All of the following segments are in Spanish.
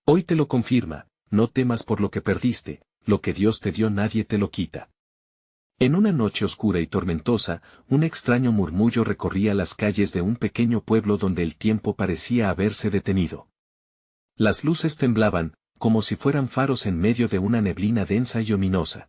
Hoy te lo confirma, no temas por lo que perdiste, lo que Dios te dio nadie te lo quita. En una noche oscura y tormentosa, un extraño murmullo recorría las calles de un pequeño pueblo donde el tiempo parecía haberse detenido. Las luces temblaban, como si fueran faros en medio de una neblina densa y ominosa.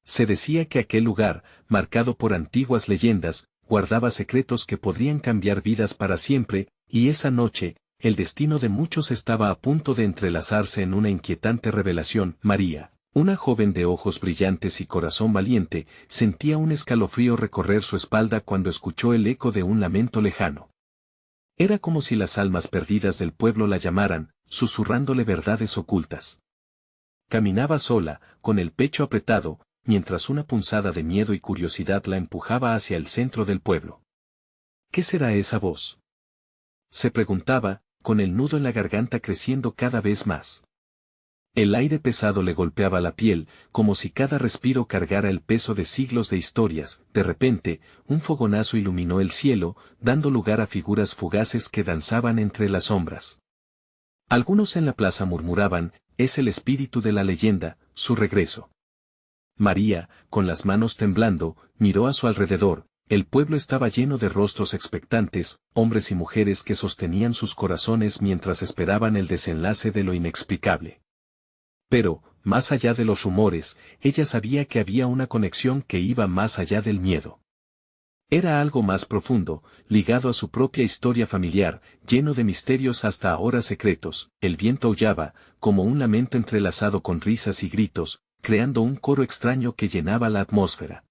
Se decía que aquel lugar, marcado por antiguas leyendas, guardaba secretos que podrían cambiar vidas para siempre, y esa noche, el destino de muchos estaba a punto de entrelazarse en una inquietante revelación. María, una joven de ojos brillantes y corazón valiente, sentía un escalofrío recorrer su espalda cuando escuchó el eco de un lamento lejano. Era como si las almas perdidas del pueblo la llamaran, susurrándole verdades ocultas. Caminaba sola, con el pecho apretado, mientras una punzada de miedo y curiosidad la empujaba hacia el centro del pueblo. ¿Qué será esa voz?, se preguntaba, con el nudo en la garganta creciendo cada vez más. El aire pesado le golpeaba la piel, como si cada respiro cargara el peso de siglos de historias. De repente, un fogonazo iluminó el cielo, dando lugar a figuras fugaces que danzaban entre las sombras. Algunos en la plaza murmuraban, es el espíritu de la leyenda, su regreso. María, con las manos temblando, miró a su alrededor. El pueblo estaba lleno de rostros expectantes, hombres y mujeres que sostenían sus corazones mientras esperaban el desenlace de lo inexplicable. Pero, más allá de los rumores, ella sabía que había una conexión que iba más allá del miedo. Era algo más profundo, ligado a su propia historia familiar, lleno de misterios hasta ahora secretos. El viento aullaba, como un lamento entrelazado con risas y gritos, creando un coro extraño que llenaba la atmósfera.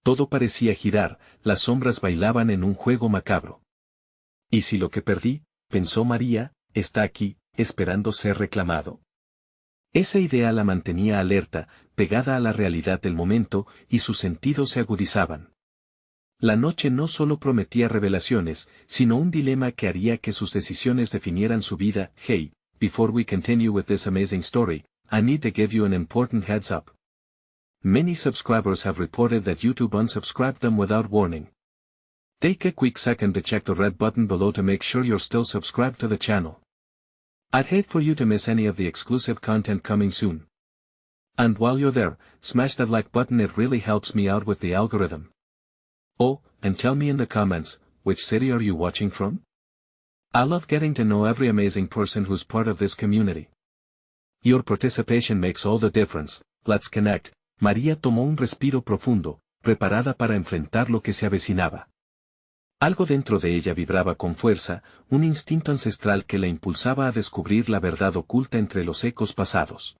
Todo parecía girar, las sombras bailaban en un juego macabro. ¿Y si lo que perdí, pensó María, está aquí, esperando ser reclamado? Esa idea la mantenía alerta, pegada a la realidad del momento, y sus sentidos se agudizaban. La noche no solo prometía revelaciones, sino un dilema que haría que sus decisiones definieran su vida. Hey, before we continue with this amazing story, I need to give you an important heads up. Many subscribers have reported that YouTube unsubscribed them without warning. Take a quick second to check the red button below to make sure you're still subscribed to the channel. I'd hate for you to miss any of the exclusive content coming soon. And while you're there, smash that like button, it really helps me out with the algorithm. Oh, and tell me in the comments, which city are you watching from? I love getting to know every amazing person who's part of this community. Your participation makes all the difference. Let's connect. María tomó un respiro profundo, preparada para enfrentar lo que se avecinaba. Algo dentro de ella vibraba con fuerza, un instinto ancestral que la impulsaba a descubrir la verdad oculta entre los ecos pasados.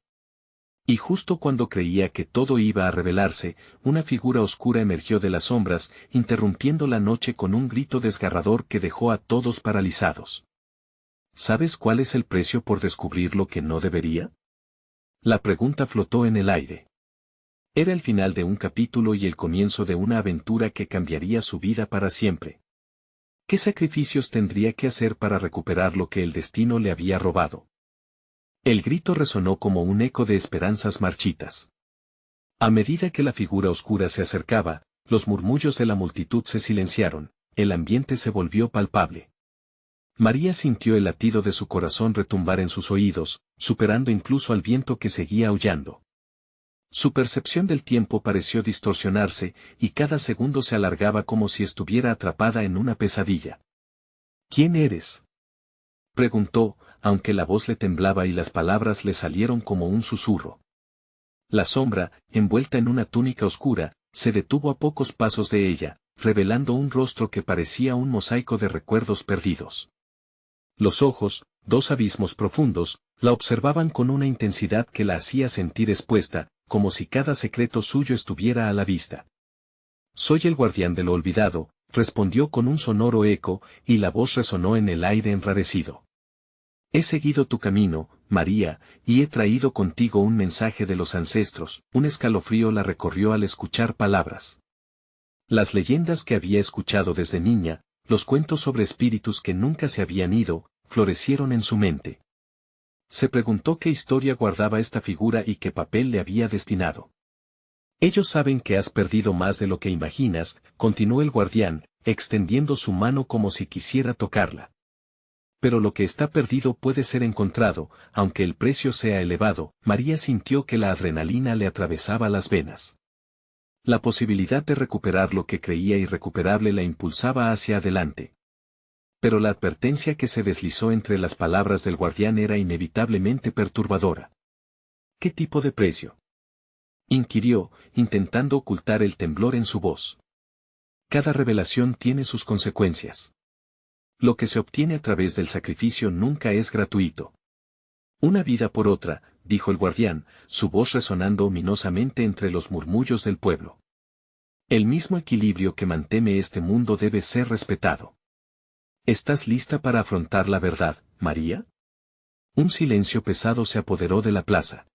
Y justo cuando creía que todo iba a revelarse, una figura oscura emergió de las sombras, interrumpiendo la noche con un grito desgarrador que dejó a todos paralizados. ¿Sabes cuál es el precio por descubrir lo que no debería? La pregunta flotó en el aire. Era el final de un capítulo y el comienzo de una aventura que cambiaría su vida para siempre. ¿Qué sacrificios tendría que hacer para recuperar lo que el destino le había robado? El grito resonó como un eco de esperanzas marchitas. A medida que la figura oscura se acercaba, los murmullos de la multitud se silenciaron, el ambiente se volvió palpable. María sintió el latido de su corazón retumbar en sus oídos, superando incluso al viento que seguía aullando. Su percepción del tiempo pareció distorsionarse, y cada segundo se alargaba como si estuviera atrapada en una pesadilla. ¿Quién eres?, preguntó, aunque la voz le temblaba y las palabras le salieron como un susurro. La sombra, envuelta en una túnica oscura, se detuvo a pocos pasos de ella, revelando un rostro que parecía un mosaico de recuerdos perdidos. Los ojos, dos abismos profundos, la observaban con una intensidad que la hacía sentir expuesta, como si cada secreto suyo estuviera a la vista. «Soy el guardián de lo olvidado», respondió con un sonoro eco, y la voz resonó en el aire enrarecido. «He seguido tu camino, María, y he traído contigo un mensaje de los ancestros». Un escalofrío la recorrió al escuchar palabras. Las leyendas que había escuchado desde niña, los cuentos sobre espíritus que nunca se habían ido, florecieron en su mente. Se preguntó qué historia guardaba esta figura y qué papel le había destinado. «Ellos saben que has perdido más de lo que imaginas», continuó el guardián, extendiendo su mano como si quisiera tocarla. Pero lo que está perdido puede ser encontrado, aunque el precio sea elevado. María sintió que la adrenalina le atravesaba las venas. La posibilidad de recuperar lo que creía irrecuperable la impulsaba hacia adelante. Pero la advertencia que se deslizó entre las palabras del guardián era inevitablemente perturbadora. ¿Qué tipo de precio?, inquirió, intentando ocultar el temblor en su voz. Cada revelación tiene sus consecuencias. Lo que se obtiene a través del sacrificio nunca es gratuito. Una vida por otra, dijo el guardián, su voz resonando ominosamente entre los murmullos del pueblo. El mismo equilibrio que mantiene este mundo debe ser respetado. ¿Estás lista para afrontar la verdad, María? Un silencio pesado se apoderó de la plaza.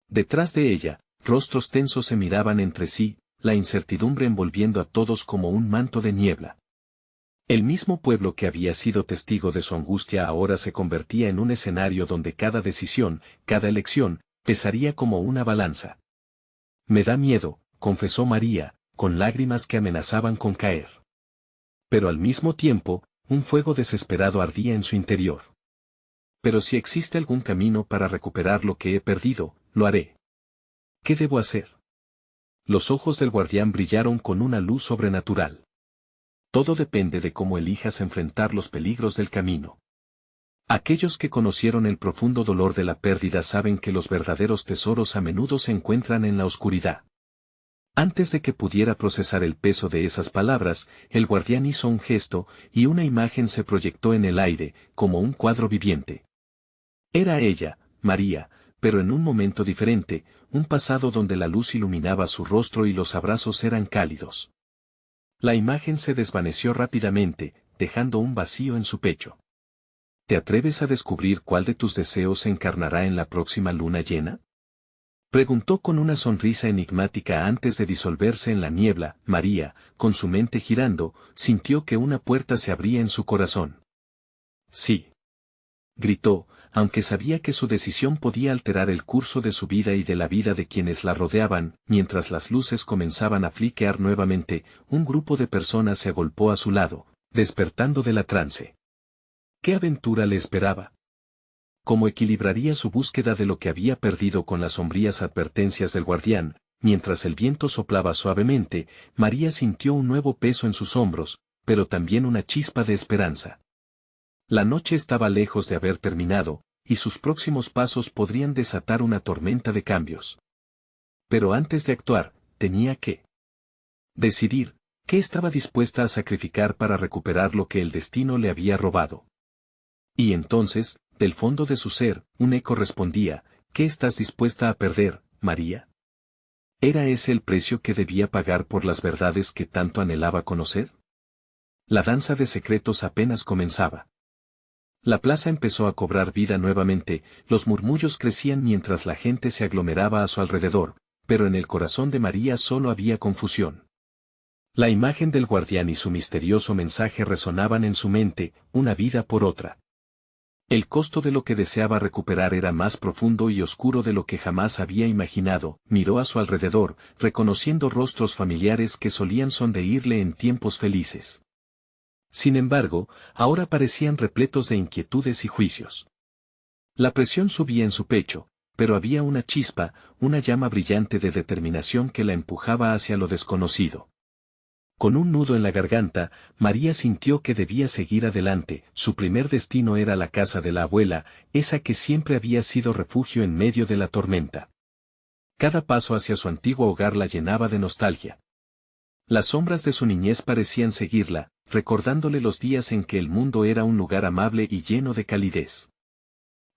Detrás de ella, rostros tensos se miraban entre sí, la incertidumbre envolviendo a todos como un manto de niebla. El mismo pueblo que había sido testigo de su angustia ahora se convertía en un escenario donde cada decisión, cada elección, pesaría como una balanza. Me da miedo, confesó María, con lágrimas que amenazaban con caer. Pero al mismo tiempo, un fuego desesperado ardía en su interior. Pero si existe algún camino para recuperar lo que he perdido, lo haré. ¿Qué debo hacer? Los ojos del guardián brillaron con una luz sobrenatural. Todo depende de cómo elijas enfrentar los peligros del camino. Aquellos que conocieron el profundo dolor de la pérdida saben que los verdaderos tesoros a menudo se encuentran en la oscuridad. Antes de que pudiera procesar el peso de esas palabras, el guardián hizo un gesto, y una imagen se proyectó en el aire, como un cuadro viviente. Era ella, María, pero en un momento diferente, un pasado donde la luz iluminaba su rostro y los abrazos eran cálidos. La imagen se desvaneció rápidamente, dejando un vacío en su pecho. ¿Te atreves a descubrir cuál de tus deseos se encarnará en la próxima luna llena?, preguntó con una sonrisa enigmática antes de disolverse en la niebla. María, con su mente girando, sintió que una puerta se abría en su corazón. Sí, gritó, aunque sabía que su decisión podía alterar el curso de su vida y de la vida de quienes la rodeaban. Mientras las luces comenzaban a fliquear nuevamente, un grupo de personas se agolpó a su lado, despertando de la trance. ¿Qué aventura le esperaba? ¿Cómo equilibraría su búsqueda de lo que había perdido con las sombrías advertencias del guardián? Mientras el viento soplaba suavemente, María sintió un nuevo peso en sus hombros, pero también una chispa de esperanza. La noche estaba lejos de haber terminado, y sus próximos pasos podrían desatar una tormenta de cambios. Pero antes de actuar, tenía que decidir qué estaba dispuesta a sacrificar para recuperar lo que el destino le había robado. Y entonces, del fondo de su ser, un eco respondía: ¿qué estás dispuesta a perder, María? ¿Era ese el precio que debía pagar por las verdades que tanto anhelaba conocer? La danza de secretos apenas comenzaba. La plaza empezó a cobrar vida nuevamente, los murmullos crecían mientras la gente se aglomeraba a su alrededor, pero en el corazón de María solo había confusión. La imagen del guardián y su misterioso mensaje resonaban en su mente, una vida por otra. El costo de lo que deseaba recuperar era más profundo y oscuro de lo que jamás había imaginado. Miró a su alrededor, reconociendo rostros familiares que solían sonreírle en tiempos felices. Sin embargo, ahora parecían repletos de inquietudes y juicios. La presión subía en su pecho, pero había una chispa, una llama brillante de determinación que la empujaba hacia lo desconocido. Con un nudo en la garganta, María sintió que debía seguir adelante. Su primer destino era la casa de la abuela, esa que siempre había sido refugio en medio de la tormenta. Cada paso hacia su antiguo hogar la llenaba de nostalgia. Las sombras de su niñez parecían seguirla, recordándole los días en que el mundo era un lugar amable y lleno de calidez.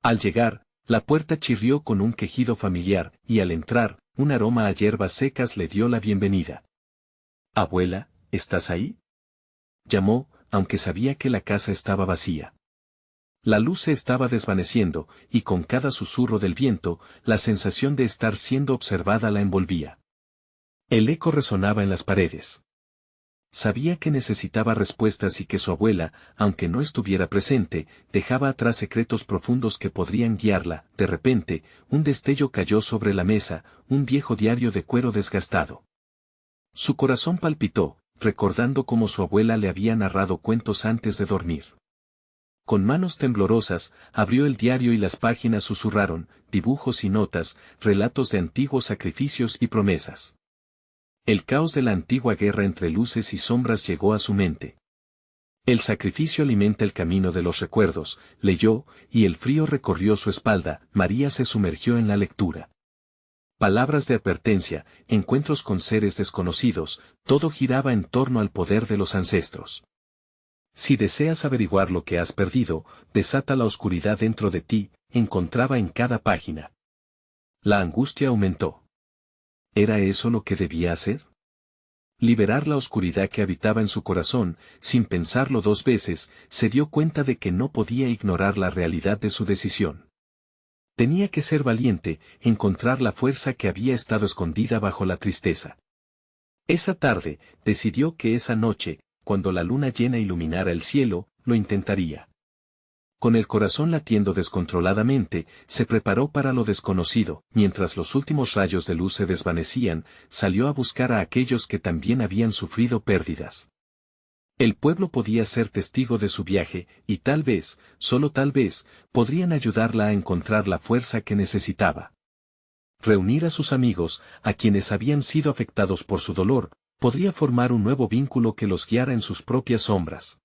Al llegar, la puerta chirrió con un quejido familiar, y al entrar, un aroma a hierbas secas le dio la bienvenida. «Abuela, ¿estás ahí?», llamó, aunque sabía que la casa estaba vacía. La luz se estaba desvaneciendo, y con cada susurro del viento, la sensación de estar siendo observada la envolvía. El eco resonaba en las paredes. Sabía que necesitaba respuestas y que su abuela, aunque no estuviera presente, dejaba atrás secretos profundos que podrían guiarla. De repente, un destello cayó sobre la mesa, un viejo diario de cuero desgastado. Su corazón palpitó, recordando cómo su abuela le había narrado cuentos antes de dormir. Con manos temblorosas, abrió el diario y las páginas susurraron, dibujos y notas, relatos de antiguos sacrificios y promesas. El caos de la antigua guerra entre luces y sombras llegó a su mente. El sacrificio alimenta el camino de los recuerdos, leyó, y el frío recorrió su espalda. María se sumergió en la lectura. Palabras de advertencia, encuentros con seres desconocidos, todo giraba en torno al poder de los ancestros. Si deseas averiguar lo que has perdido, desata la oscuridad dentro de ti, encontraba en cada página. La angustia aumentó. ¿Era eso lo que debía hacer? Liberar la oscuridad que habitaba en su corazón, sin pensarlo dos veces, se dio cuenta de que no podía ignorar la realidad de su decisión. Tenía que ser valiente, encontrar la fuerza que había estado escondida bajo la tristeza. Esa tarde, decidió que esa noche, cuando la luna llena iluminara el cielo, lo intentaría. Con el corazón latiendo descontroladamente, se preparó para lo desconocido. Mientras los últimos rayos de luz se desvanecían, salió a buscar a aquellos que también habían sufrido pérdidas. El pueblo podía ser testigo de su viaje, y tal vez, solo tal vez, podrían ayudarla a encontrar la fuerza que necesitaba. Reunir a sus amigos, a quienes habían sido afectados por su dolor, podría formar un nuevo vínculo que los guiara en sus propias sombras.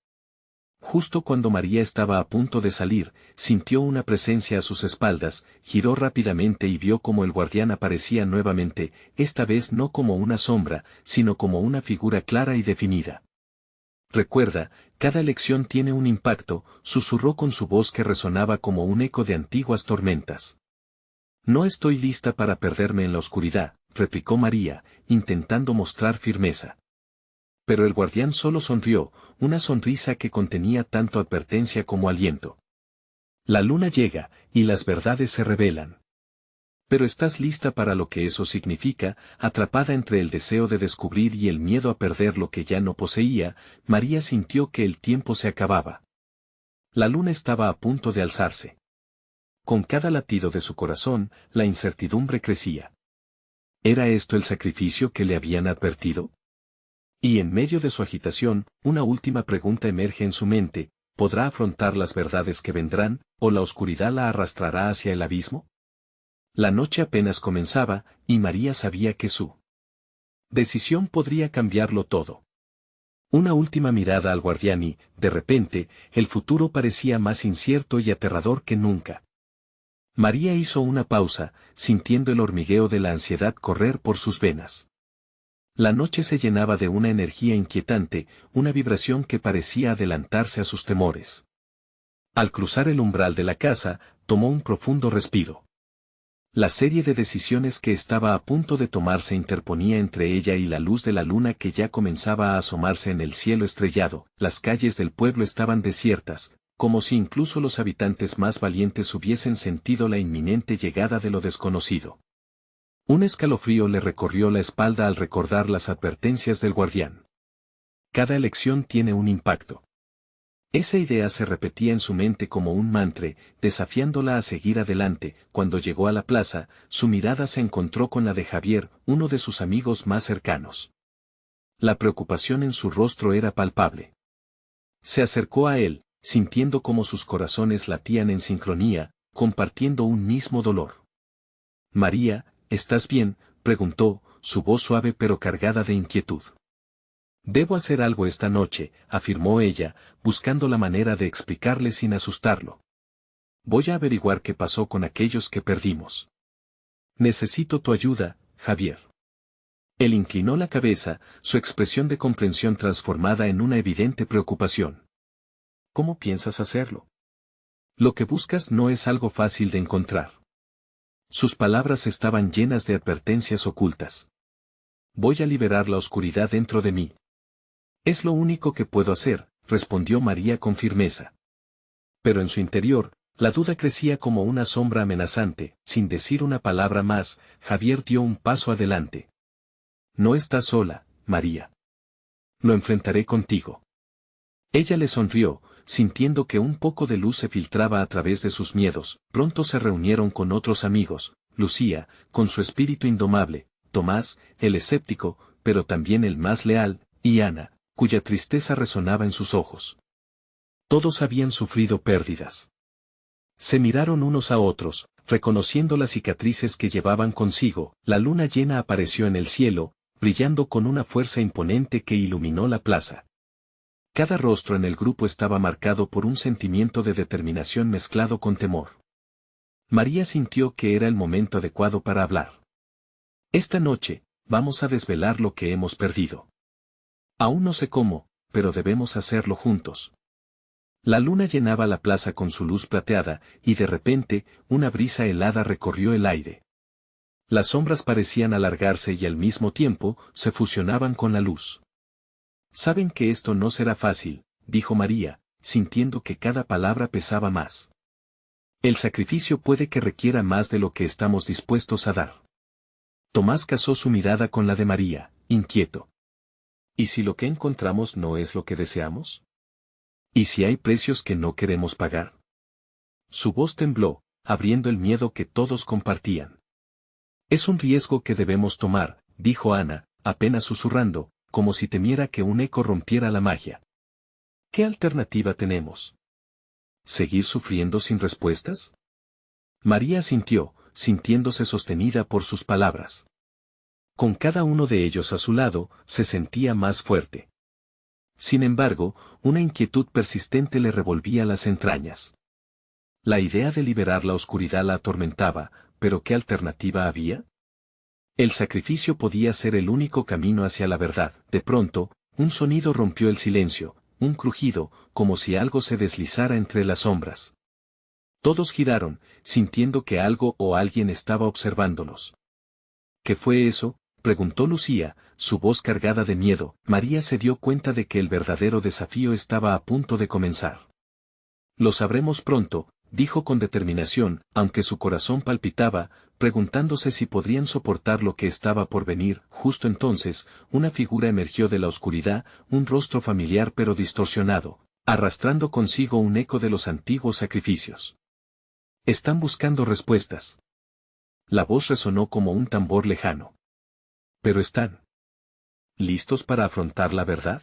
Justo cuando María estaba a punto de salir, sintió una presencia a sus espaldas, giró rápidamente y vio cómo el guardián aparecía nuevamente, esta vez no como una sombra, sino como una figura clara y definida. Recuerda, cada elección tiene un impacto, susurró con su voz que resonaba como un eco de antiguas tormentas. No estoy lista para perderme en la oscuridad, replicó María, intentando mostrar firmeza. Pero el guardián solo sonrió, una sonrisa que contenía tanto advertencia como aliento. La luna llega, y las verdades se revelan. Pero estás lista para lo que eso significa. Atrapada entre el deseo de descubrir y el miedo a perder lo que ya no poseía, María sintió que el tiempo se acababa. La luna estaba a punto de alzarse. Con cada latido de su corazón, la incertidumbre crecía. ¿Era esto el sacrificio que le habían advertido? Y en medio de su agitación, una última pregunta emerge en su mente: ¿podrá afrontar las verdades que vendrán, o la oscuridad la arrastrará hacia el abismo? La noche apenas comenzaba, y María sabía que su decisión podría cambiarlo todo. Una última mirada al guardián y, de repente, el futuro parecía más incierto y aterrador que nunca. María hizo una pausa, sintiendo el hormigueo de la ansiedad correr por sus venas. La noche se llenaba de una energía inquietante, una vibración que parecía adelantarse a sus temores. Al cruzar el umbral de la casa, tomó un profundo respiro. La serie de decisiones que estaba a punto de tomar se interponía entre ella y la luz de la luna que ya comenzaba a asomarse en el cielo estrellado. Las calles del pueblo estaban desiertas, como si incluso los habitantes más valientes hubiesen sentido la inminente llegada de lo desconocido. Un escalofrío le recorrió la espalda al recordar las advertencias del guardián. Cada elección tiene un impacto. Esa idea se repetía en su mente como un mantra, desafiándola a seguir adelante. Cuando llegó a la plaza, su mirada se encontró con la de Javier, uno de sus amigos más cercanos. La preocupación en su rostro era palpable. Se acercó a él, sintiendo cómo sus corazones latían en sincronía, compartiendo un mismo dolor. María, ¿estás bien?, preguntó, su voz suave pero cargada de inquietud. Debo hacer algo esta noche, afirmó ella, buscando la manera de explicarle sin asustarlo. Voy a averiguar qué pasó con aquellos que perdimos. Necesito tu ayuda, Javier. Él inclinó la cabeza, su expresión de comprensión transformada en una evidente preocupación. ¿Cómo piensas hacerlo? Lo que buscas no es algo fácil de encontrar. Sus palabras estaban llenas de advertencias ocultas. Voy a liberar la oscuridad dentro de mí. Es lo único que puedo hacer, respondió María con firmeza. Pero en su interior, la duda crecía como una sombra amenazante. Sin decir una palabra más, Javier dio un paso adelante. No estás sola, María. Lo enfrentaré contigo. Ella le sonrió, sintiendo que un poco de luz se filtraba a través de sus miedos. Pronto se reunieron con otros amigos: Lucía, con su espíritu indomable; Tomás, el escéptico, pero también el más leal; y Ana, cuya tristeza resonaba en sus ojos. Todos habían sufrido pérdidas. Se miraron unos a otros, reconociendo las cicatrices que llevaban consigo. La luna llena apareció en el cielo, brillando con una fuerza imponente que iluminó la plaza. Cada rostro en el grupo estaba marcado por un sentimiento de determinación mezclado con temor. María sintió que era el momento adecuado para hablar. Esta noche, vamos a desvelar lo que hemos perdido. Aún no sé cómo, pero debemos hacerlo juntos. La luna llenaba la plaza con su luz plateada, y de repente, una brisa helada recorrió el aire. Las sombras parecían alargarse y al mismo tiempo, se fusionaban con la luz. Saben que esto no será fácil, dijo María, sintiendo que cada palabra pesaba más. El sacrificio puede que requiera más de lo que estamos dispuestos a dar. Tomás casó su mirada con la de María, inquieto. ¿Y si lo que encontramos no es lo que deseamos? ¿Y si hay precios que no queremos pagar? Su voz tembló, abriendo el miedo que todos compartían. Es un riesgo que debemos tomar, dijo Ana, apenas susurrando, como si temiera que un eco rompiera la magia. ¿Qué alternativa tenemos? ¿Seguir sufriendo sin respuestas? María asintió, sintiéndose sostenida por sus palabras. Con cada uno de ellos a su lado, se sentía más fuerte. Sin embargo, una inquietud persistente le revolvía las entrañas. La idea de liberar la oscuridad la atormentaba, pero ¿qué alternativa había? El sacrificio podía ser el único camino hacia la verdad. De pronto, un sonido rompió el silencio, un crujido, como si algo se deslizara entre las sombras. Todos giraron, sintiendo que algo o alguien estaba observándolos. ¿Qué fue eso?, preguntó Lucía, su voz cargada de miedo. María se dio cuenta de que el verdadero desafío estaba a punto de comenzar. Lo sabremos pronto, dijo con determinación, aunque su corazón palpitaba, preguntándose si podrían soportar lo que estaba por venir. Justo entonces, una figura emergió de la oscuridad, un rostro familiar pero distorsionado, arrastrando consigo un eco de los antiguos sacrificios. Están buscando respuestas. La voz resonó como un tambor lejano. ¿Pero están listos para afrontar la verdad?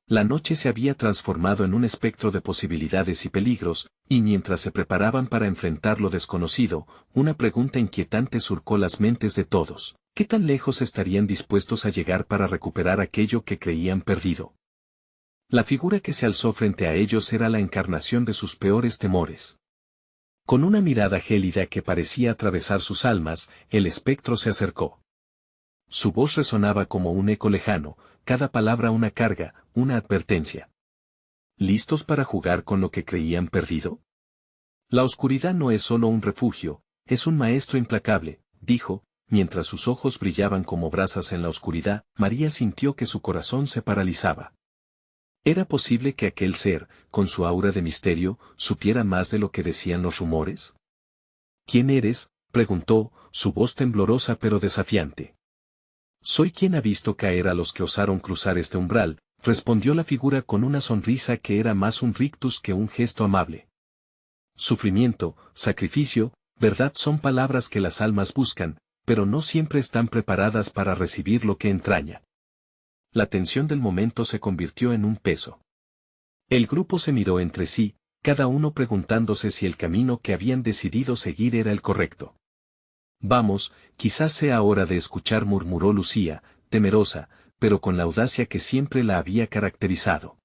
La noche se había transformado en un espectro de posibilidades y peligros, y mientras se preparaban para enfrentar lo desconocido, una pregunta inquietante surcó las mentes de todos. ¿Qué tan lejos estarían dispuestos a llegar para recuperar aquello que creían perdido? La figura que se alzó frente a ellos era la encarnación de sus peores temores. Con una mirada gélida que parecía atravesar sus almas, el espectro se acercó. Su voz resonaba como un eco lejano, cada palabra una carga, una advertencia. ¿Listos para jugar con lo que creían perdido? La oscuridad no es solo un refugio, es un maestro implacable, dijo, mientras sus ojos brillaban como brasas en la oscuridad. María sintió que su corazón se paralizaba. ¿Era posible que aquel ser, con su aura de misterio, supiera más de lo que decían los rumores? ¿Quién eres?, preguntó, su voz temblorosa pero desafiante. Soy quien ha visto caer a los que osaron cruzar este umbral, respondió la figura con una sonrisa que era más un rictus que un gesto amable. Sufrimiento, sacrificio, verdad son palabras que las almas buscan, pero no siempre están preparadas para recibir lo que entraña. La tensión del momento se convirtió en un peso. El grupo se miró entre sí, cada uno preguntándose si el camino que habían decidido seguir era el correcto. Vamos, quizás sea hora de escuchar, murmuró Lucía, temerosa, pero con la audacia que siempre la había caracterizado.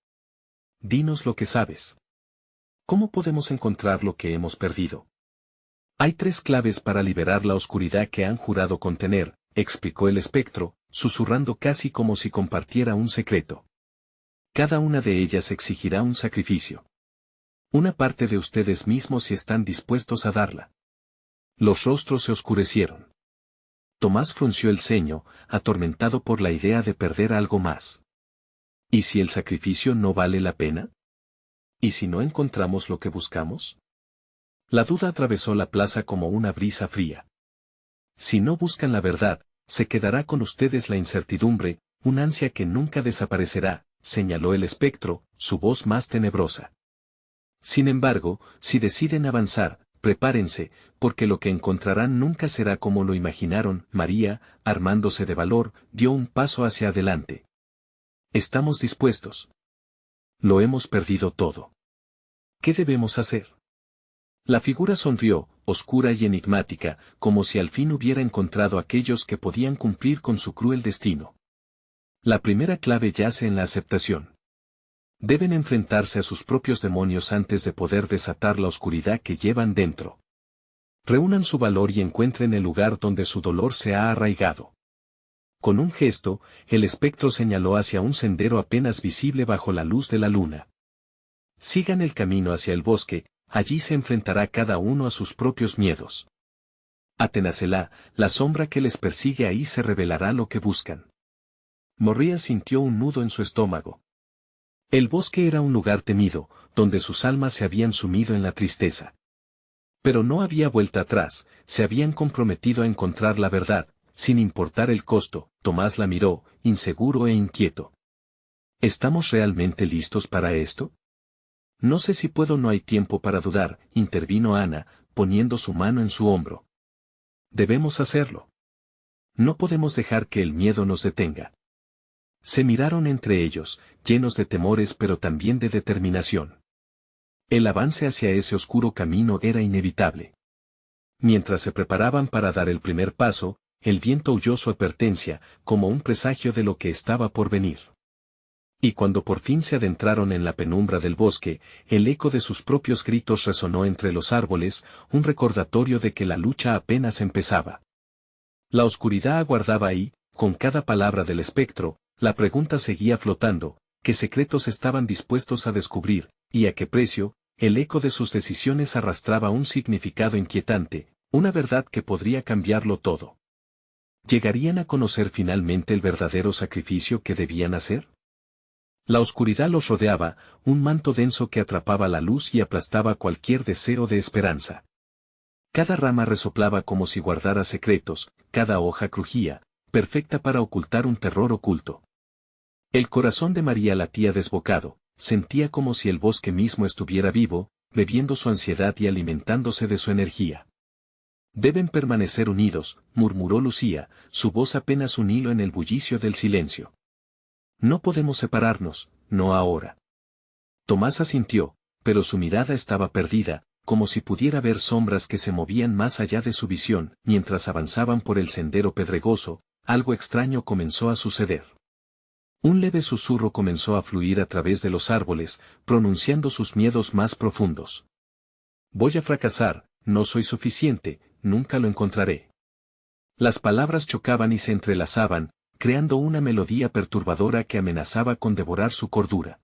Dinos lo que sabes. ¿Cómo podemos encontrar lo que hemos perdido? Hay 3 claves para liberar la oscuridad que han jurado contener, explicó el espectro, susurrando casi como si compartiera un secreto. Cada una de ellas exigirá un sacrificio. Una parte de ustedes mismos si están dispuestos a darla. Los rostros se oscurecieron. Tomás frunció el ceño, atormentado por la idea de perder algo más. ¿Y si el sacrificio no vale la pena? ¿Y si no encontramos lo que buscamos? La duda atravesó la plaza como una brisa fría. Si no buscan la verdad, se quedará con ustedes la incertidumbre, un ansia que nunca desaparecerá, señaló el espectro, su voz más tenebrosa. Sin embargo, si deciden avanzar, prepárense, porque lo que encontrarán nunca será como lo imaginaron. María, armándose de valor, dio un paso hacia adelante. Estamos dispuestos. Lo hemos perdido todo. ¿Qué debemos hacer? La figura sonrió, oscura y enigmática, como si al fin hubiera encontrado aquellos que podían cumplir con su cruel destino. La primera clave yace en la aceptación. Deben enfrentarse a sus propios demonios antes de poder desatar la oscuridad que llevan dentro. Reúnan su valor y encuentren el lugar donde su dolor se ha arraigado. Con un gesto, el espectro señaló hacia un sendero apenas visible bajo la luz de la luna. Sigan el camino hacia el bosque, allí se enfrentará cada uno a sus propios miedos. Atenacelá, la sombra que les persigue ahí se revelará lo que buscan. Morría sintió un nudo en su estómago. El bosque era un lugar temido, donde sus almas se habían sumido en la tristeza. Pero no había vuelta atrás, se habían comprometido a encontrar la verdad, sin importar el costo. Tomás la miró, inseguro e inquieto. ¿Estamos realmente listos para esto? No sé si puedo, no hay tiempo para dudar, intervino Ana, poniendo su mano en su hombro. Debemos hacerlo. No podemos dejar que el miedo nos detenga. Se miraron entre ellos, llenos de temores pero también de determinación. El avance hacia ese oscuro camino era inevitable. Mientras se preparaban para dar el primer paso, el viento oyó su advertencia, como un presagio de lo que estaba por venir. Y cuando por fin se adentraron en la penumbra del bosque, el eco de sus propios gritos resonó entre los árboles, un recordatorio de que la lucha apenas empezaba. La oscuridad aguardaba ahí, con cada palabra del espectro, la pregunta seguía flotando, ¿qué secretos estaban dispuestos a descubrir, y a qué precio? El eco de sus decisiones arrastraba un significado inquietante, una verdad que podría cambiarlo todo. ¿Llegarían a conocer finalmente el verdadero sacrificio que debían hacer? La oscuridad los rodeaba, un manto denso que atrapaba la luz y aplastaba cualquier deseo de esperanza. Cada rama resoplaba como si guardara secretos, cada hoja crujía, perfecta para ocultar un terror oculto. El corazón de María latía desbocado, sentía como si el bosque mismo estuviera vivo, bebiendo su ansiedad y alimentándose de su energía. Deben permanecer unidos, murmuró Lucía, su voz apenas un hilo en el bullicio del silencio. No podemos separarnos, no ahora. Tomás asintió, pero su mirada estaba perdida, como si pudiera ver sombras que se movían más allá de su visión. Mientras avanzaban por el sendero pedregoso, algo extraño comenzó a suceder. Un leve susurro comenzó a fluir a través de los árboles, pronunciando sus miedos más profundos. Voy a fracasar, no soy suficiente, nunca lo encontraré. Las palabras chocaban y se entrelazaban, creando una melodía perturbadora que amenazaba con devorar su cordura.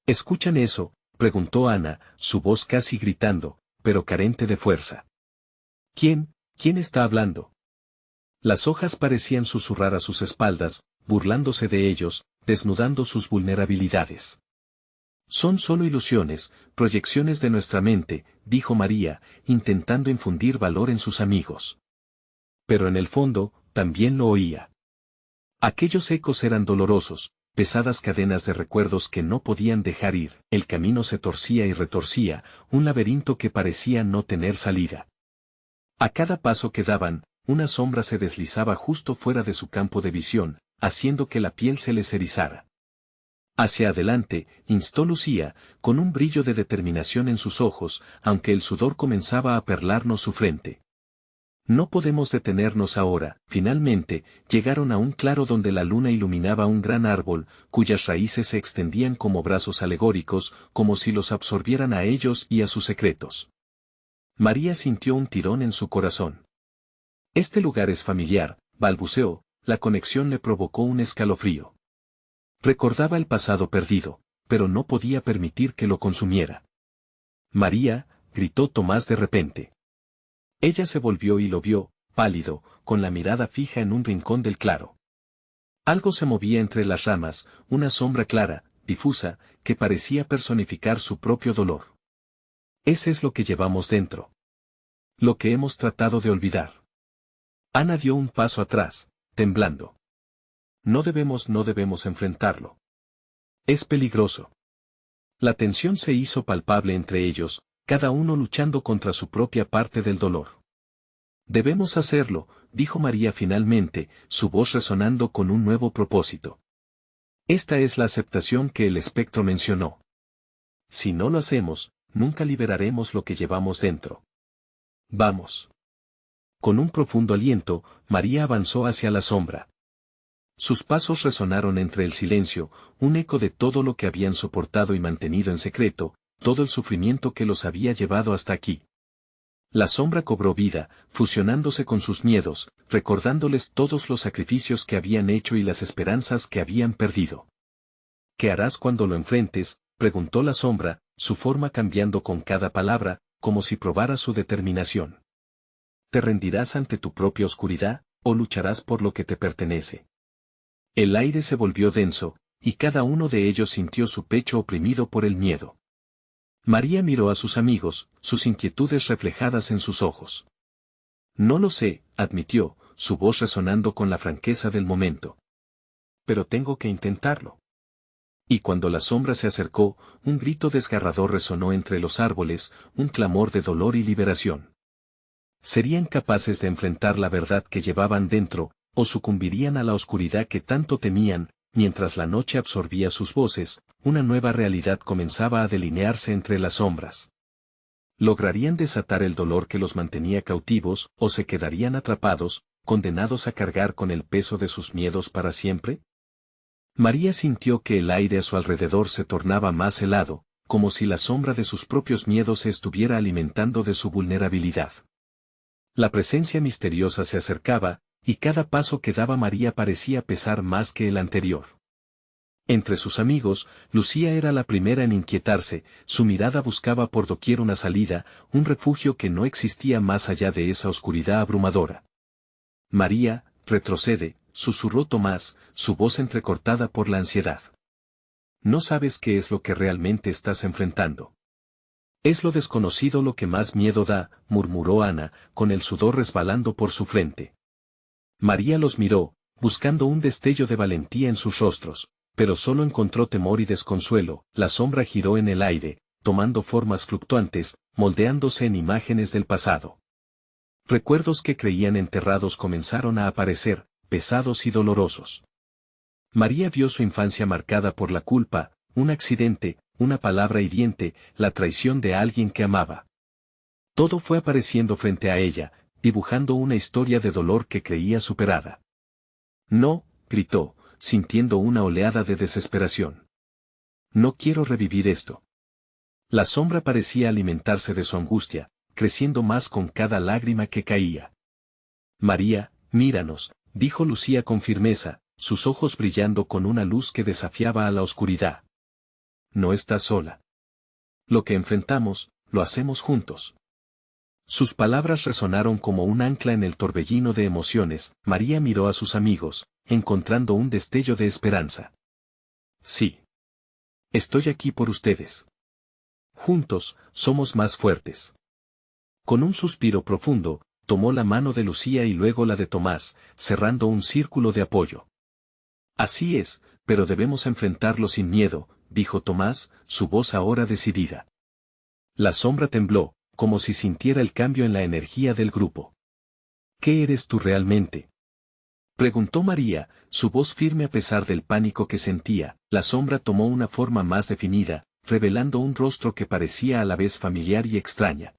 ¿Escuchan eso?, preguntó Ana, su voz casi gritando, pero carente de fuerza. ¿Quién está hablando? Las hojas parecían susurrar a sus espaldas, burlándose de ellos, desnudando sus vulnerabilidades. Son solo ilusiones, proyecciones de nuestra mente, dijo María, intentando infundir valor en sus amigos. Pero en el fondo, también lo oía. Aquellos ecos eran dolorosos, pesadas cadenas de recuerdos que no podían dejar ir. El camino se torcía y retorcía, un laberinto que parecía no tener salida. A cada paso que daban, una sombra se deslizaba justo fuera de su campo de visión, haciendo que la piel se les erizara. Hacia adelante, instó Lucía, con un brillo de determinación en sus ojos, aunque el sudor comenzaba a perlarnos su frente. No podemos detenernos ahora. Finalmente, llegaron a un claro donde la luna iluminaba un gran árbol, cuyas raíces se extendían como brazos alegóricos, como si los absorbieran a ellos y a sus secretos. María sintió un tirón en su corazón. Este lugar es familiar, balbuceó, la conexión le provocó un escalofrío. Recordaba el pasado perdido, pero no podía permitir que lo consumiera. María, gritó Tomás de repente. Ella se volvió y lo vio, pálido, con la mirada fija en un rincón del claro. Algo se movía entre las ramas, una sombra clara, difusa, que parecía personificar su propio dolor. Ese es lo que llevamos dentro. Lo que hemos tratado de olvidar. Ana dio un paso atrás, temblando. No debemos enfrentarlo. Es peligroso. La tensión se hizo palpable entre ellos, cada uno luchando contra su propia parte del dolor. Debemos hacerlo, dijo María finalmente, su voz resonando con un nuevo propósito. Esta es la aceptación que el espectro mencionó. Si no lo hacemos, nunca liberaremos lo que llevamos dentro. Vamos. Con un profundo aliento, María avanzó hacia la sombra. Sus pasos resonaron entre el silencio, un eco de todo lo que habían soportado y mantenido en secreto, todo el sufrimiento que los había llevado hasta aquí. La sombra cobró vida, fusionándose con sus miedos, recordándoles todos los sacrificios que habían hecho y las esperanzas que habían perdido. ¿Qué harás cuando lo enfrentes?, preguntó la sombra, su forma cambiando con cada palabra, como si probara su determinación. ¿Te rendirás ante tu propia oscuridad, o lucharás por lo que te pertenece? El aire se volvió denso, y cada uno de ellos sintió su pecho oprimido por el miedo. María miró a sus amigos, sus inquietudes reflejadas en sus ojos. No lo sé, admitió, su voz resonando con la franqueza del momento. Pero tengo que intentarlo. Y cuando la sombra se acercó, un grito desgarrador resonó entre los árboles, un clamor de dolor y liberación. ¿Serían capaces de enfrentar la verdad que llevaban dentro, o sucumbirían a la oscuridad que tanto temían? Mientras la noche absorbía sus voces, una nueva realidad comenzaba a delinearse entre las sombras. ¿Lograrían desatar el dolor que los mantenía cautivos, o se quedarían atrapados, condenados a cargar con el peso de sus miedos para siempre? María sintió que el aire a su alrededor se tornaba más helado, como si la sombra de sus propios miedos se estuviera alimentando de su vulnerabilidad. La presencia misteriosa se acercaba, y cada paso que daba María parecía pesar más que el anterior. Entre sus amigos, Lucía era la primera en inquietarse, su mirada buscaba por doquier una salida, un refugio que no existía más allá de esa oscuridad abrumadora. María, retrocede, susurró Tomás, su voz entrecortada por la ansiedad. No sabes qué es lo que realmente estás enfrentando. Es lo desconocido lo que más miedo da, murmuró Ana, con el sudor resbalando por su frente. María los miró, buscando un destello de valentía en sus rostros, pero solo encontró temor y desconsuelo. La sombra giró en el aire, tomando formas fluctuantes, moldeándose en imágenes del pasado. Recuerdos que creían enterrados comenzaron a aparecer, pesados y dolorosos. María vio su infancia marcada por la culpa, un accidente, una palabra hiriente, la traición de alguien que amaba. Todo fue apareciendo frente a ella, dibujando una historia de dolor que creía superada. No, gritó, sintiendo una oleada de desesperación. No quiero revivir esto. La sombra parecía alimentarse de su angustia, creciendo más con cada lágrima que caía. María, míranos, dijo Lucía con firmeza, sus ojos brillando con una luz que desafiaba a la oscuridad. No estás sola. Lo que enfrentamos, lo hacemos juntos. Sus palabras resonaron como un ancla en el torbellino de emociones. María miró a sus amigos, encontrando un destello de esperanza. Sí. Estoy aquí por ustedes. Juntos, somos más fuertes. Con un suspiro profundo, tomó la mano de Lucía y luego la de Tomás, cerrando un círculo de apoyo. Así es, pero debemos enfrentarlo sin miedo, dijo Tomás, su voz ahora decidida. La sombra tembló, como si sintiera el cambio en la energía del grupo. ¿Qué eres tú realmente?, preguntó María, su voz firme a pesar del pánico que sentía. La sombra tomó una forma más definida, revelando un rostro que parecía a la vez familiar y extraña.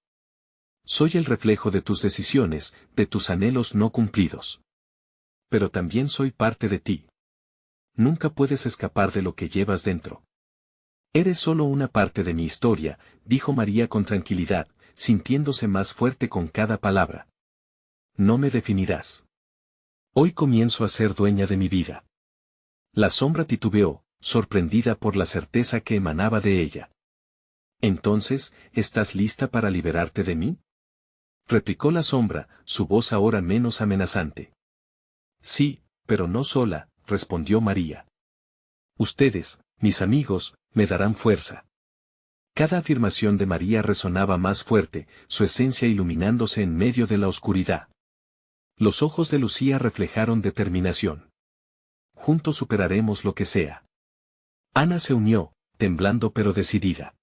Soy el reflejo de tus decisiones, de tus anhelos no cumplidos. Pero también soy parte de ti. Nunca puedes escapar de lo que llevas dentro. Eres solo una parte de mi historia, dijo María con tranquilidad, sintiéndose más fuerte con cada palabra. No me definirás. Hoy comienzo a ser dueña de mi vida. La sombra titubeó, sorprendida por la certeza que emanaba de ella. Entonces, ¿estás lista para liberarte de mí?, replicó la sombra, su voz ahora menos amenazante. Sí, pero no sola, respondió María. Ustedes, mis amigos, me darán fuerza. Cada afirmación de María resonaba más fuerte, su esencia iluminándose en medio de la oscuridad. Los ojos de Lucía reflejaron determinación. Juntos superaremos lo que sea. Ana se unió, temblando pero decidida.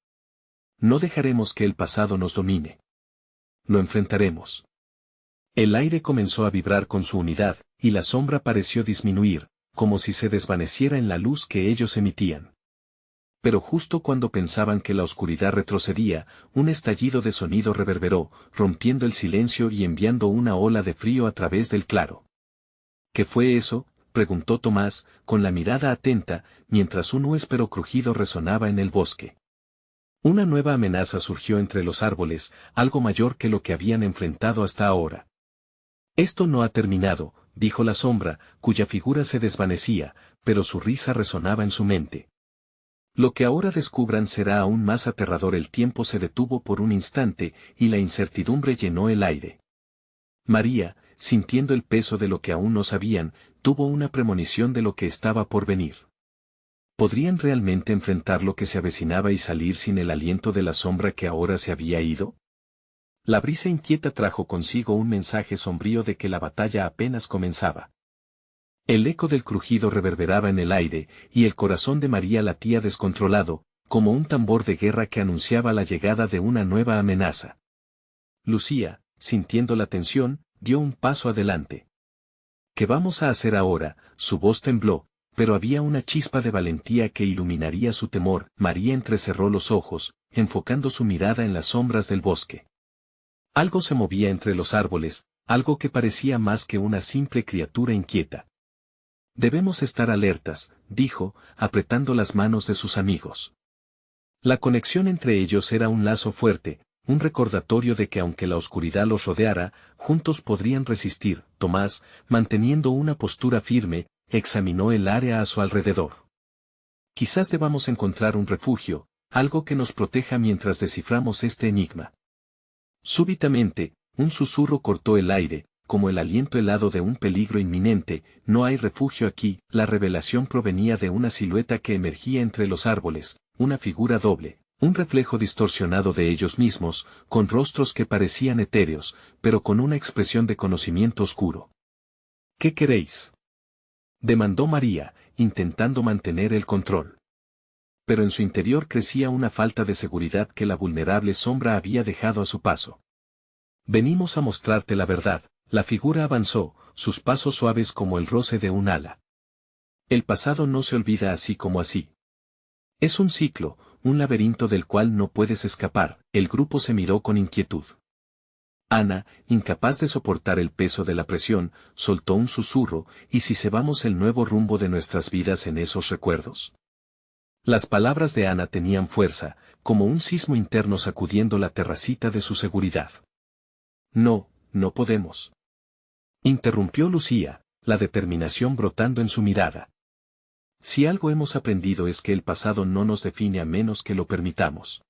No dejaremos que el pasado nos domine. Lo enfrentaremos. El aire comenzó a vibrar con su unidad, y la sombra pareció disminuir, como si se desvaneciera en la luz que ellos emitían. Pero justo cuando pensaban que la oscuridad retrocedía, un estallido de sonido reverberó, rompiendo el silencio y enviando una ola de frío a través del claro. ¿Qué fue eso?, preguntó Tomás, con la mirada atenta, mientras un huéspero crujido resonaba en el bosque. Una nueva amenaza surgió entre los árboles, algo mayor que lo que habían enfrentado hasta ahora. Esto no ha terminado, dijo la sombra, cuya figura se desvanecía, pero su risa resonaba en su mente. Lo que ahora descubran será aún más aterrador. El tiempo se detuvo por un instante, y la incertidumbre llenó el aire. María, sintiendo el peso de lo que aún no sabían, tuvo una premonición de lo que estaba por venir. ¿Podrían realmente enfrentar lo que se avecinaba y salir sin el aliento de la sombra que ahora se había ido? La brisa inquieta trajo consigo un mensaje sombrío de que la batalla apenas comenzaba. El eco del crujido reverberaba en el aire, y el corazón de María latía descontrolado, como un tambor de guerra que anunciaba la llegada de una nueva amenaza. Lucía, sintiendo la tensión, dio un paso adelante. ¿Qué vamos a hacer ahora? Su voz tembló, pero había una chispa de valentía que iluminaría su temor. María entrecerró los ojos, enfocando su mirada en las sombras del bosque. Algo se movía entre los árboles, algo que parecía más que una simple criatura inquieta. Debemos estar alertas, dijo, apretando las manos de sus amigos. La conexión entre ellos era un lazo fuerte, un recordatorio de que aunque la oscuridad los rodeara, juntos podrían resistir. Tomás, manteniendo una postura firme, examinó el área a su alrededor. Quizás debamos encontrar un refugio, algo que nos proteja mientras desciframos este enigma. Súbitamente, un susurro cortó el aire, como el aliento helado de un peligro inminente. No hay refugio aquí. La revelación provenía de una silueta que emergía entre los árboles, una figura doble, un reflejo distorsionado de ellos mismos, con rostros que parecían etéreos, pero con una expresión de conocimiento oscuro. ¿Qué queréis?, demandó María, intentando mantener el control. Pero en su interior crecía una falta de seguridad que la vulnerable sombra había dejado a su paso. Venimos a mostrarte la verdad. La figura avanzó, sus pasos suaves como el roce de un ala. El pasado no se olvida así como así. Es un ciclo, un laberinto del cual no puedes escapar. El grupo se miró con inquietud. Ana, incapaz de soportar el peso de la presión, soltó un susurro. ¿Y si cebamos el nuevo rumbo de nuestras vidas en esos recuerdos? Las palabras de Ana tenían fuerza, como un sismo interno sacudiendo la terracita de su seguridad. No, no podemos. Interrumpió Lucía, la determinación brotando en su mirada. Si algo hemos aprendido es que el pasado no nos define a menos que lo permitamos.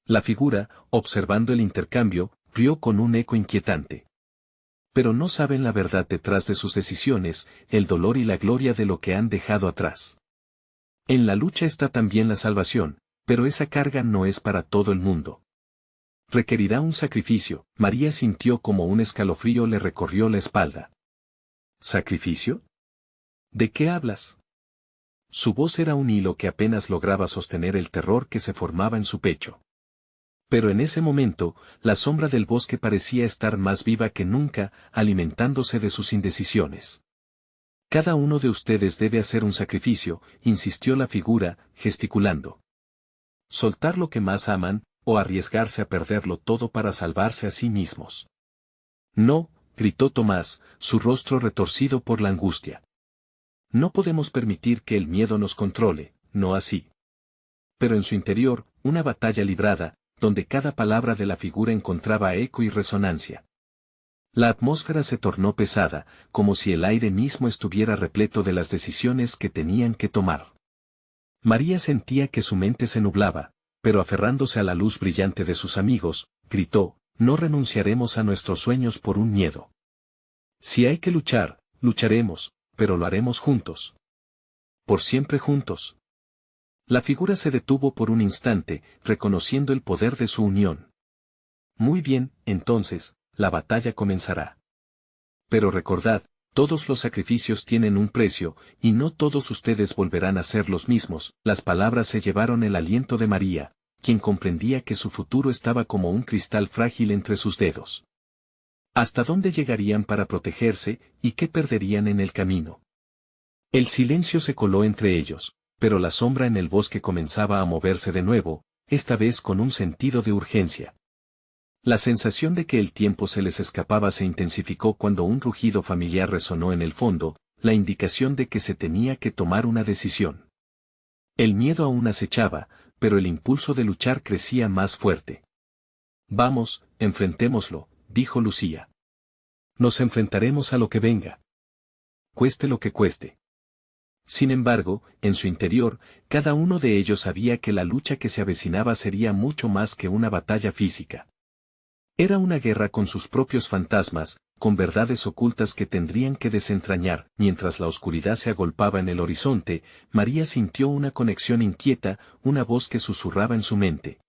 La figura, observando el intercambio, rió con un eco inquietante. Pero no saben la verdad detrás de sus decisiones, el dolor y la gloria de lo que han dejado atrás. En la lucha está también la salvación, pero esa carga no es para todo el mundo. Requerirá un sacrificio. María sintió como un escalofrío le recorrió la espalda. ¿Sacrificio? ¿De qué hablas? Su voz era un hilo que apenas lograba sostener el terror que se formaba en su pecho. Pero en ese momento, la sombra del bosque parecía estar más viva que nunca, alimentándose de sus indecisiones. Cada uno de ustedes debe hacer un sacrificio, insistió la figura, gesticulando. Soltar lo que más aman, o arriesgarse a perderlo todo para salvarse a sí mismos. No, gritó Tomás, su rostro retorcido por la angustia. No podemos permitir que el miedo nos controle, no así. Pero en su interior, una batalla librada, donde cada palabra de la figura encontraba eco y resonancia. La atmósfera se tornó pesada, como si el aire mismo estuviera repleto de las decisiones que tenían que tomar. María sentía que su mente se nublaba, pero aferrándose a la luz brillante de sus amigos, gritó, no renunciaremos a nuestros sueños por un miedo. Si hay que luchar, lucharemos, pero lo haremos juntos. Por siempre juntos. La figura se detuvo por un instante, reconociendo el poder de su unión. Muy bien, entonces, la batalla comenzará. Pero recordad, todos los sacrificios tienen un precio, y no todos ustedes volverán a ser los mismos. Las palabras se llevaron el aliento de María, quien comprendía que su futuro estaba como un cristal frágil entre sus dedos. ¿Hasta dónde llegarían para protegerse, y qué perderían en el camino? El silencio se coló entre ellos, pero la sombra en el bosque comenzaba a moverse de nuevo, esta vez con un sentido de urgencia. La sensación de que el tiempo se les escapaba se intensificó cuando un rugido familiar resonó en el fondo, la indicación de que se tenía que tomar una decisión. El miedo aún acechaba, pero el impulso de luchar crecía más fuerte. Vamos, enfrentémoslo, dijo Lucía. Nos enfrentaremos a lo que venga. Cueste lo que cueste. Sin embargo, en su interior, cada uno de ellos sabía que la lucha que se avecinaba sería mucho más que una batalla física. Era una guerra con sus propios fantasmas, con verdades ocultas que tendrían que desentrañar. Mientras la oscuridad se agolpaba en el horizonte, María sintió una conexión inquieta, una voz que susurraba en su mente.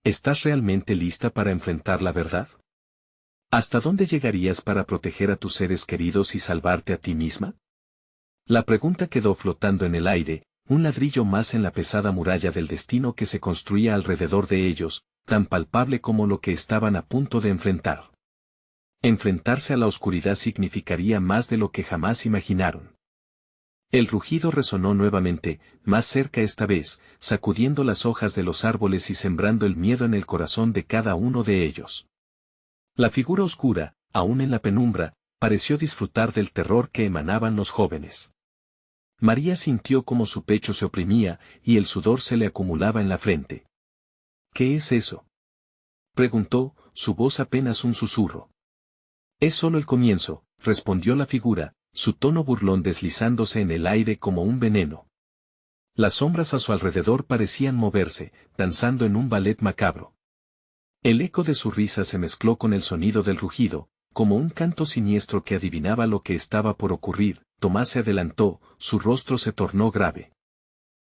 ¿Estás realmente lista para enfrentar la verdad? ¿Hasta dónde llegarías para proteger a tus seres queridos y salvarte a ti misma? La pregunta quedó flotando en el aire, un ladrillo más en la pesada muralla del destino que se construía alrededor de ellos, tan palpable como lo que estaban a punto de enfrentar. Enfrentarse a la oscuridad significaría más de lo que jamás imaginaron. El rugido resonó nuevamente, más cerca esta vez, sacudiendo las hojas de los árboles y sembrando el miedo en el corazón de cada uno de ellos. La figura oscura, aún en la penumbra, pareció disfrutar del terror que emanaban los jóvenes. María sintió como su pecho se oprimía y el sudor se le acumulaba en la frente. ¿Qué es eso?, preguntó, su voz apenas un susurro. Es solo el comienzo, respondió la figura, su tono burlón deslizándose en el aire como un veneno. Las sombras a su alrededor parecían moverse, danzando en un ballet macabro. El eco de su risa se mezcló con el sonido del rugido, como un canto siniestro que adivinaba lo que estaba por ocurrir. Tomás se adelantó, su rostro se tornó grave.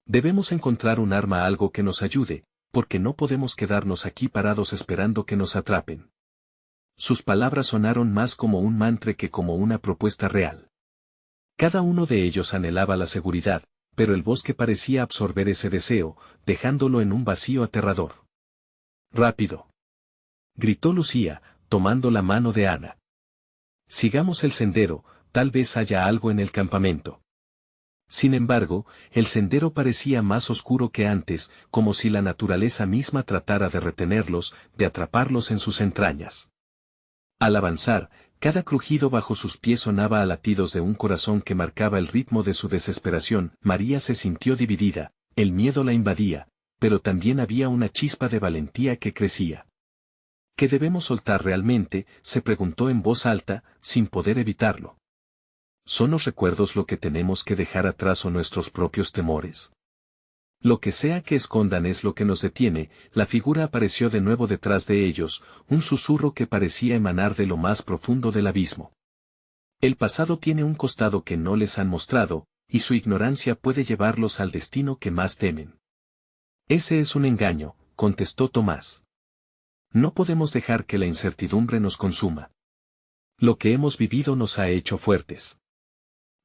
Debemos encontrar un arma, algo que nos ayude, porque no podemos quedarnos aquí parados esperando que nos atrapen. Sus palabras sonaron más como un mantra que como una propuesta real. Cada uno de ellos anhelaba la seguridad, pero el bosque parecía absorber ese deseo, dejándolo en un vacío aterrador. ¡Rápido!, gritó Lucía, tomando la mano de Ana. Sigamos el sendero, tal vez haya algo en el campamento. Sin embargo, el sendero parecía más oscuro que antes, como si la naturaleza misma tratara de retenerlos, de atraparlos en sus entrañas. Al avanzar, cada crujido bajo sus pies sonaba a latidos de un corazón que marcaba el ritmo de su desesperación. María se sintió dividida, el miedo la invadía, pero también había una chispa de valentía que crecía. ¿Qué debemos soltar realmente?, se preguntó en voz alta, sin poder evitarlo. ¿Son los recuerdos lo que tenemos que dejar atrás o nuestros propios temores? Lo que sea que escondan es lo que nos detiene. La figura apareció de nuevo detrás de ellos, un susurro que parecía emanar de lo más profundo del abismo. El pasado tiene un costado que no les han mostrado, y su ignorancia puede llevarlos al destino que más temen. Ese es un engaño, contestó Tomás. No podemos dejar que la incertidumbre nos consuma. Lo que hemos vivido nos ha hecho fuertes.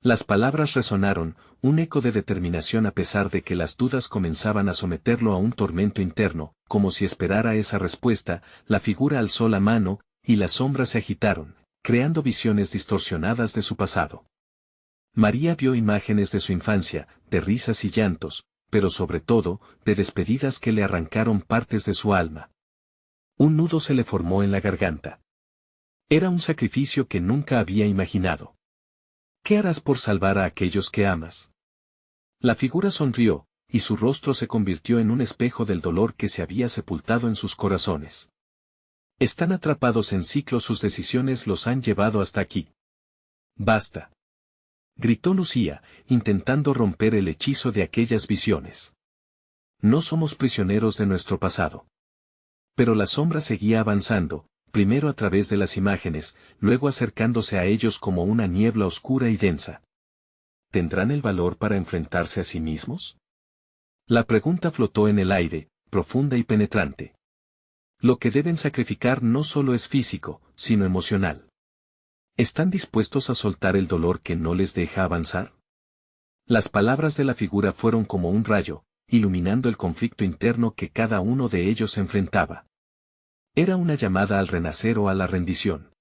Las palabras resonaron, un eco de determinación a pesar de que las dudas comenzaban a someterlo a un tormento interno, como si esperara esa respuesta. La figura alzó la mano, y las sombras se agitaron, creando visiones distorsionadas de su pasado. María vio imágenes de su infancia, de risas y llantos, pero sobre todo, de despedidas que le arrancaron partes de su alma. Un nudo se le formó en la garganta. Era un sacrificio que nunca había imaginado. ¿Qué harás por salvar a aquellos que amas? La figura sonrió, y su rostro se convirtió en un espejo del dolor que se había sepultado en sus corazones. Están atrapados en ciclos, sus decisiones los han llevado hasta aquí. Basta, gritó Lucía, intentando romper el hechizo de aquellas visiones. No somos prisioneros de nuestro pasado. Pero la sombra seguía avanzando, primero a través de las imágenes, luego acercándose a ellos como una niebla oscura y densa. ¿Tendrán el valor para enfrentarse a sí mismos? La pregunta flotó en el aire, profunda y penetrante. Lo que deben sacrificar no solo es físico, sino emocional. ¿Están dispuestos a soltar el dolor que no les deja avanzar? Las palabras de la figura fueron como un rayo, iluminando el conflicto interno que cada uno de ellos enfrentaba. Era una llamada al renacer o a la rendición.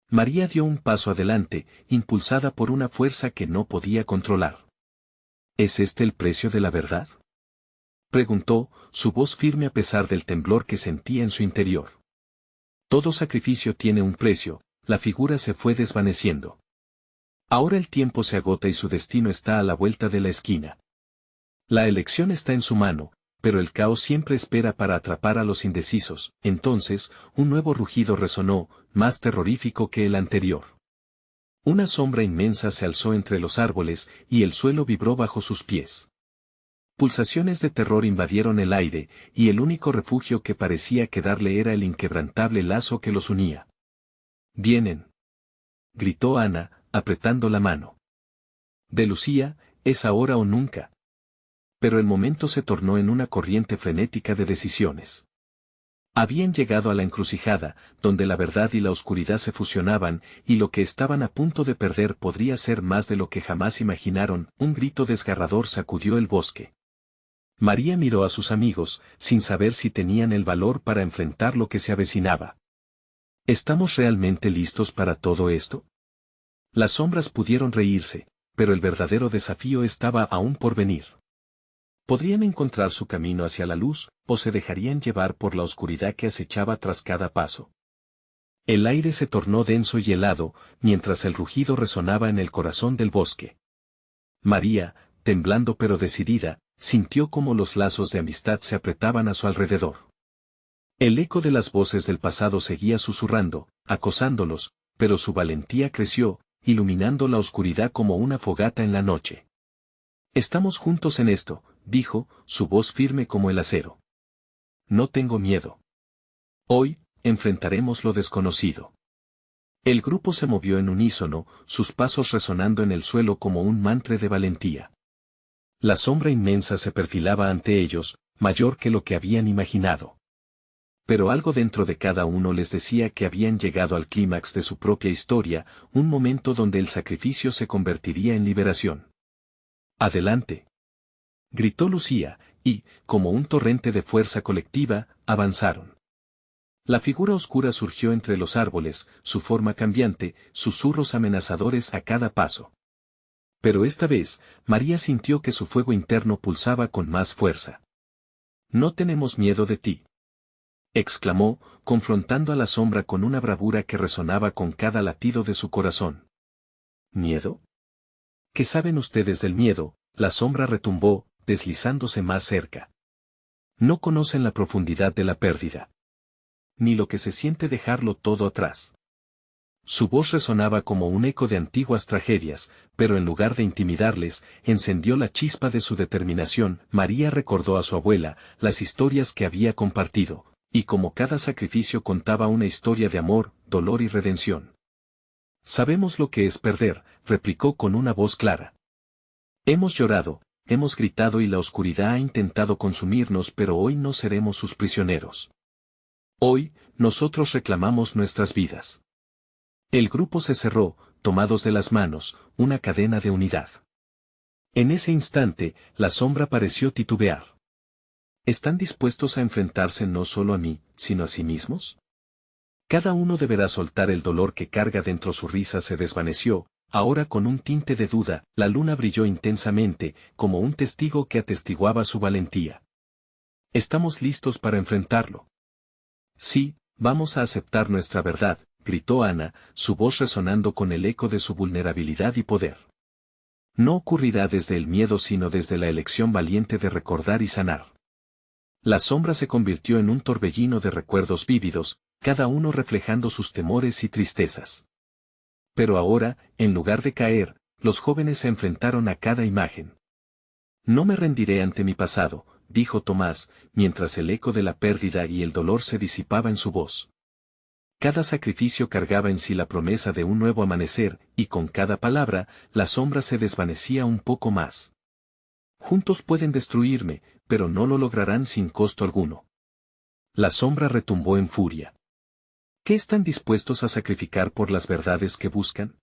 María dio un paso adelante, impulsada por una fuerza que no podía controlar. ¿Es este el precio de la verdad? Preguntó, su voz firme a pesar del temblor que sentía en su interior. Todo sacrificio tiene un precio, la figura se fue desvaneciendo. Ahora el tiempo se agota y su destino está a la vuelta de la esquina. La elección está en su mano, pero el caos siempre espera para atrapar a los indecisos. Entonces, un nuevo rugido resonó, más terrorífico que el anterior. Una sombra inmensa se alzó entre los árboles, y el suelo vibró bajo sus pies. Pulsaciones de terror invadieron el aire, y el único refugio que parecía quedarle era el inquebrantable lazo que los unía. «Vienen», gritó Ana, apretando la mano de Lucía, «es ahora o nunca». Pero el momento se tornó en una corriente frenética de decisiones. Habían llegado a la encrucijada, donde la verdad y la oscuridad se fusionaban, y lo que estaban a punto de perder podría ser más de lo que jamás imaginaron. Un grito desgarrador sacudió el bosque. María miró a sus amigos, sin saber si tenían el valor para enfrentar lo que se avecinaba. ¿Estamos realmente listos para todo esto? Las sombras pudieron reírse, pero el verdadero desafío estaba aún por venir. ¿Podrían encontrar su camino hacia la luz, o se dejarían llevar por la oscuridad que acechaba tras cada paso? El aire se tornó denso y helado, mientras el rugido resonaba en el corazón del bosque. María, temblando pero decidida, sintió como los lazos de amistad se apretaban a su alrededor. El eco de las voces del pasado seguía susurrando, acosándolos, pero su valentía creció, iluminando la oscuridad como una fogata en la noche. «Estamos juntos en esto», dijo, su voz firme como el acero. «No tengo miedo. Hoy, enfrentaremos lo desconocido». El grupo se movió en unísono, sus pasos resonando en el suelo como un mantra de valentía. La sombra inmensa se perfilaba ante ellos, mayor que lo que habían imaginado. Pero algo dentro de cada uno les decía que habían llegado al clímax de su propia historia, un momento donde el sacrificio se convertiría en liberación. «Adelante», gritó Lucía, y, como un torrente de fuerza colectiva, avanzaron. La figura oscura surgió entre los árboles, su forma cambiante, susurros amenazadores a cada paso. Pero esta vez, María sintió que su fuego interno pulsaba con más fuerza. «No tenemos miedo de ti», exclamó, confrontando a la sombra con una bravura que resonaba con cada latido de su corazón. «¿Miedo? ¿Qué saben ustedes del miedo?», la sombra retumbó, deslizándose más cerca. «No conocen la profundidad de la pérdida. Ni lo que se siente dejarlo todo atrás». Su voz resonaba como un eco de antiguas tragedias, pero en lugar de intimidarles, encendió la chispa de su determinación. María recordó a su abuela, las historias que había compartido, y como cada sacrificio contaba una historia de amor, dolor y redención. «Sabemos lo que es perder», replicó con una voz clara. «Hemos llorado, hemos gritado y la oscuridad ha intentado consumirnos, pero hoy no seremos sus prisioneros. Hoy, nosotros reclamamos nuestras vidas». El grupo se cerró, tomados de las manos, una cadena de unidad. En ese instante, la sombra pareció titubear. ¿Están dispuestos a enfrentarse no solo a mí, sino a sí mismos? Cada uno deberá soltar el dolor que carga dentro. Su risa se desvaneció, ahora con un tinte de duda. La luna brilló intensamente, como un testigo que atestiguaba su valentía. «¿Estamos listos para enfrentarlo?» «Sí, vamos a aceptar nuestra verdad», gritó Ana, su voz resonando con el eco de su vulnerabilidad y poder. «No ocurrirá desde el miedo sino desde la elección valiente de recordar y sanar». La sombra se convirtió en un torbellino de recuerdos vívidos, cada uno reflejando sus temores y tristezas. Pero ahora, en lugar de caer, los jóvenes se enfrentaron a cada imagen. «No me rendiré ante mi pasado», dijo Tomás, mientras el eco de la pérdida y el dolor se disipaba en su voz. Cada sacrificio cargaba en sí la promesa de un nuevo amanecer, y con cada palabra, la sombra se desvanecía un poco más. «Juntos pueden destruirme, pero no lo lograrán sin costo alguno». La sombra retumbó en furia. ¿Qué están dispuestos a sacrificar por las verdades que buscan?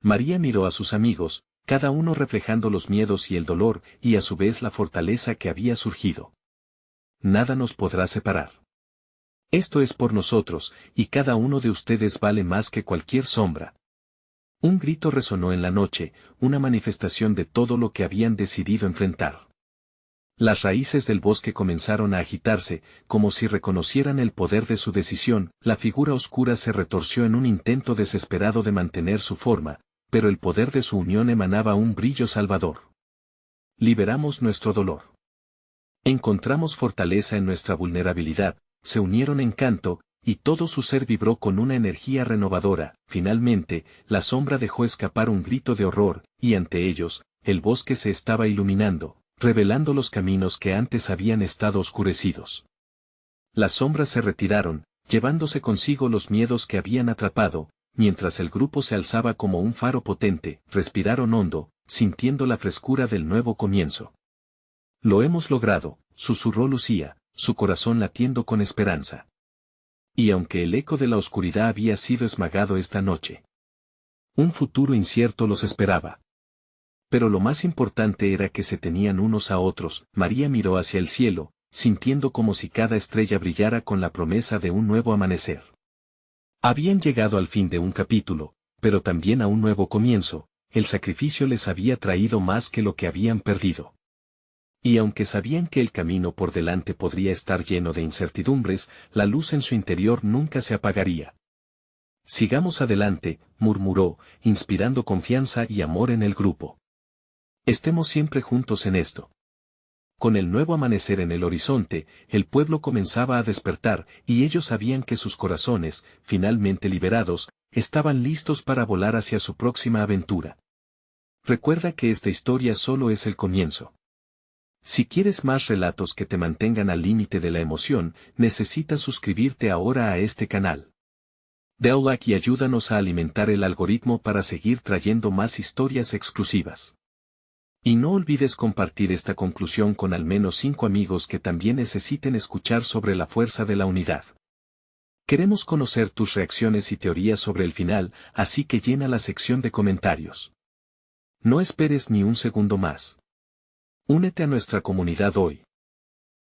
María miró a sus amigos, cada uno reflejando los miedos y el dolor, y a su vez la fortaleza que había surgido. «Nada nos podrá separar. Esto es por nosotros, y cada uno de ustedes vale más que cualquier sombra». Un grito resonó en la noche, una manifestación de todo lo que habían decidido enfrentar. Las raíces del bosque comenzaron a agitarse, como si reconocieran el poder de su decisión. La figura oscura se retorció en un intento desesperado de mantener su forma, pero el poder de su unión emanaba un brillo salvador. Liberamos nuestro dolor. Encontramos fortaleza en nuestra vulnerabilidad, se unieron en canto, y todo su ser vibró con una energía renovadora. Finalmente, la sombra dejó escapar un grito de horror, y ante ellos, el bosque se estaba iluminando, revelando los caminos que antes habían estado oscurecidos. Las sombras se retiraron, llevándose consigo los miedos que habían atrapado, mientras el grupo se alzaba como un faro potente. Respiraron hondo, sintiendo la frescura del nuevo comienzo. Lo hemos logrado, susurró Lucía, su corazón latiendo con esperanza. Y aunque el eco de la oscuridad había sido esmagado esta noche, un futuro incierto los esperaba. Pero lo más importante era que se tenían unos a otros. María miró hacia el cielo, sintiendo como si cada estrella brillara con la promesa de un nuevo amanecer. Habían llegado al fin de un capítulo, pero también a un nuevo comienzo. El sacrificio les había traído más que lo que habían perdido. Y aunque sabían que el camino por delante podría estar lleno de incertidumbres, la luz en su interior nunca se apagaría. Sigamos adelante, murmuró, inspirando confianza y amor en el grupo. Estemos siempre juntos en esto. Con el nuevo amanecer en el horizonte, el pueblo comenzaba a despertar, y ellos sabían que sus corazones, finalmente liberados, estaban listos para volar hacia su próxima aventura. Recuerda que esta historia solo es el comienzo. Si quieres más relatos que te mantengan al límite de la emoción, necesitas suscribirte ahora a este canal. Dale like y ayúdanos a alimentar el algoritmo para seguir trayendo más historias exclusivas. Y no olvides compartir esta conclusión con al menos 5 amigos que también necesiten escuchar sobre la fuerza de la unidad. Queremos conocer tus reacciones y teorías sobre el final, así que llena la sección de comentarios. No esperes ni un segundo más. Únete a nuestra comunidad hoy.